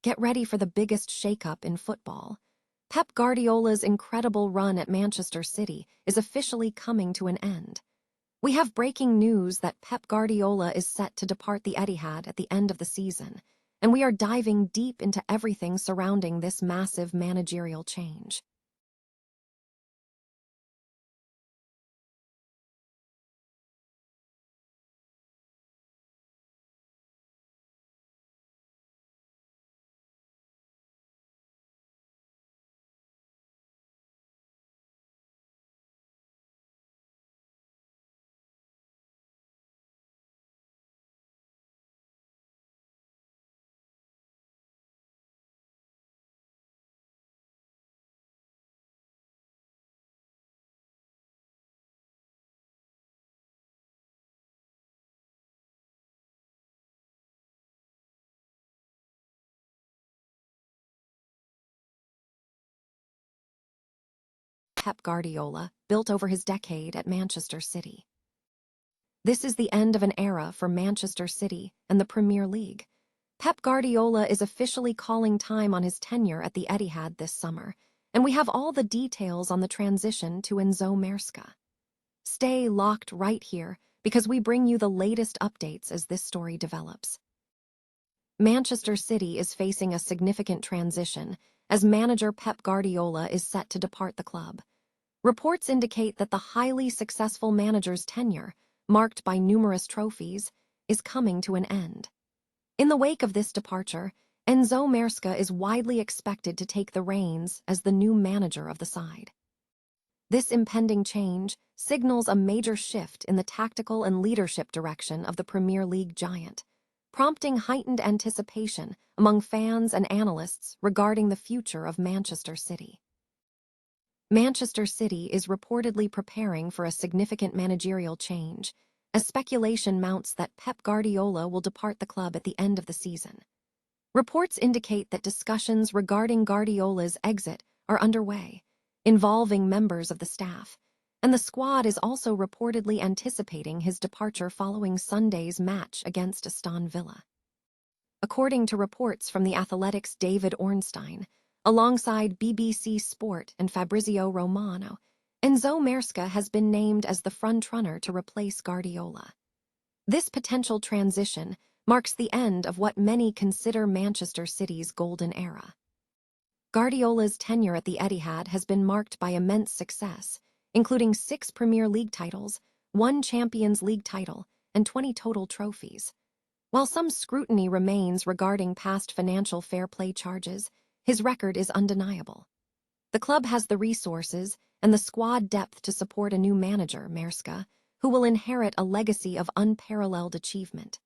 Get ready for the biggest shakeup in football. Pep Guardiola's incredible run at Manchester City is officially coming to an end. We have breaking news that Pep Guardiola is set to depart the Etihad at the end of the season, and we are diving deep into everything surrounding this massive managerial change. Pep Guardiola, built over his decade at Manchester City. This is the end of an era for Manchester City and the Premier League. Pep Guardiola is officially calling time on his tenure at the Etihad this summer, and we have all the details on the transition to Enzo Maresca. Stay locked right here because we bring you the latest updates as this story develops. Manchester City is facing a significant transition as manager Pep Guardiola is set to depart the club. Reports indicate that the highly successful manager's tenure, marked by numerous trophies, is coming to an end. In the wake of this departure, Enzo Maresca is widely expected to take the reins as the new manager of the side. This impending change signals a major shift in the tactical and leadership direction of the Premier League giant, prompting heightened anticipation among fans and analysts regarding the future of Manchester City. Manchester City is reportedly preparing for a significant managerial change, as speculation mounts that Pep Guardiola will depart the club at the end of the season. Reports indicate that discussions regarding Guardiola's exit are underway, involving members of the staff, and the squad is also reportedly anticipating his departure following Sunday's match against Aston Villa. According to reports from The Athletic's David Ornstein, alongside BBC Sport and Fabrizio Romano, Enzo Maresca has been named as the frontrunner to replace Guardiola. This potential transition marks the end of what many consider Manchester City's golden era. Guardiola's tenure at the Etihad has been marked by immense success, including 6 Premier League titles, 1 Champions League title, and 20 total trophies. While some scrutiny remains regarding past financial fair play charges, his record is undeniable. The club has the resources and the squad depth to support a new manager, Maresca, who will inherit a legacy of unparalleled achievement.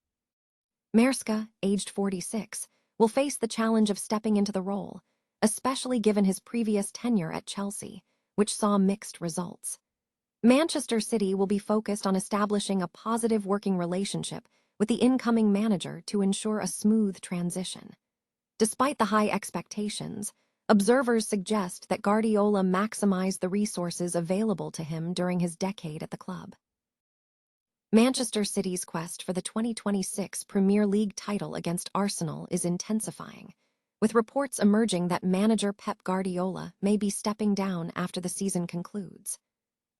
Maresca, aged 46, will face the challenge of stepping into the role, especially given his previous tenure at Chelsea, which saw mixed results. Manchester City will be focused on establishing a positive working relationship with the incoming manager to ensure a smooth transition. Despite the high expectations, observers suggest that Guardiola maximized the resources available to him during his decade at the club. Manchester City's quest for the 2026 Premier League title against Arsenal is intensifying, with reports emerging that manager Pep Guardiola may be stepping down after the season concludes.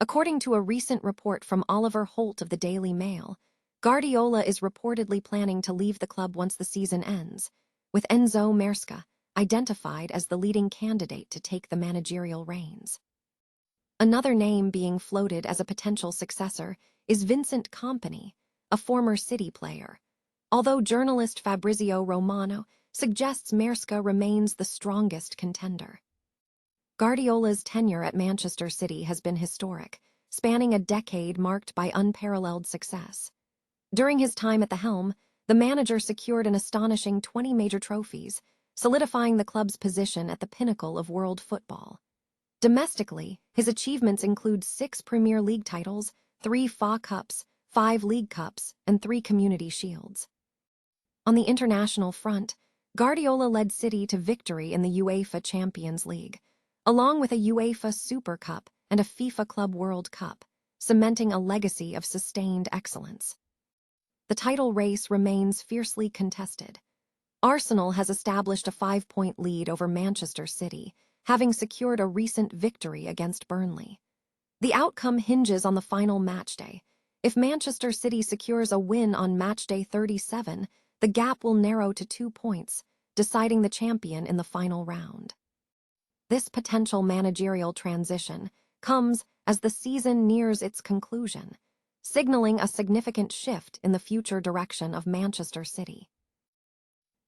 According to a recent report from Oliver Holt of the Daily Mail, Guardiola is reportedly planning to leave the club once the season ends, with Enzo Maresca identified as the leading candidate to take the managerial reins. Another name being floated as a potential successor is Vincent Kompany, a former City player, although journalist Fabrizio Romano suggests Maresca remains the strongest contender. Guardiola's tenure at Manchester City has been historic, spanning a decade marked by unparalleled success. During his time at the helm, the manager secured an astonishing 20 major trophies, solidifying the club's position at the pinnacle of world football. Domestically, his achievements include 6 Premier League titles, 3 FA Cups, 5 League Cups, and 3 Community Shields. On the international front, Guardiola led City to victory in the UEFA Champions League, along with a UEFA Super Cup and a FIFA Club World Cup, cementing a legacy of sustained excellence. The title race remains fiercely contested. Arsenal has established a 5-point lead over Manchester City, having secured a recent victory against Burnley. The outcome hinges on the final matchday. If Manchester City secures a win on matchday 37, the gap will narrow to 2 points, deciding the champion in the final round. This potential managerial transition comes as the season nears its conclusion, signaling a significant shift in the future direction of Manchester City.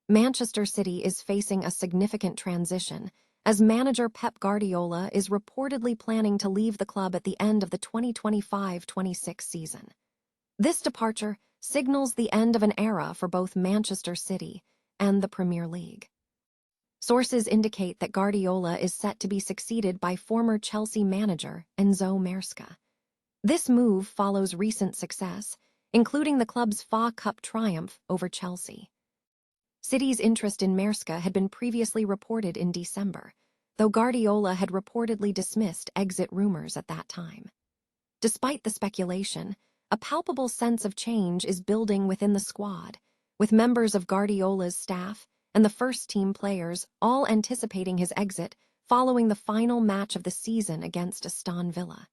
Manchester City is facing a significant transition as manager Pep Guardiola is reportedly planning to leave the club at the end of the 2025-26 season. This departure signals the end of an era for both Manchester City and the Premier League. Sources indicate that Guardiola is set to be succeeded by former Chelsea manager Enzo Maresca. This move follows recent success, including the club's FA Cup triumph over Chelsea. City's interest in Maresca had been previously reported in December, though Guardiola had reportedly dismissed exit rumors at that time. Despite the speculation, a palpable sense of change is building within the squad, with members of Guardiola's staff and the first-team players all anticipating his exit following the final match of the season against Aston Villa.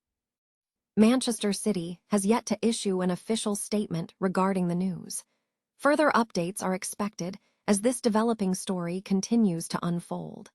Manchester City has yet to issue an official statement regarding the news. Further updates are expected as this developing story continues to unfold.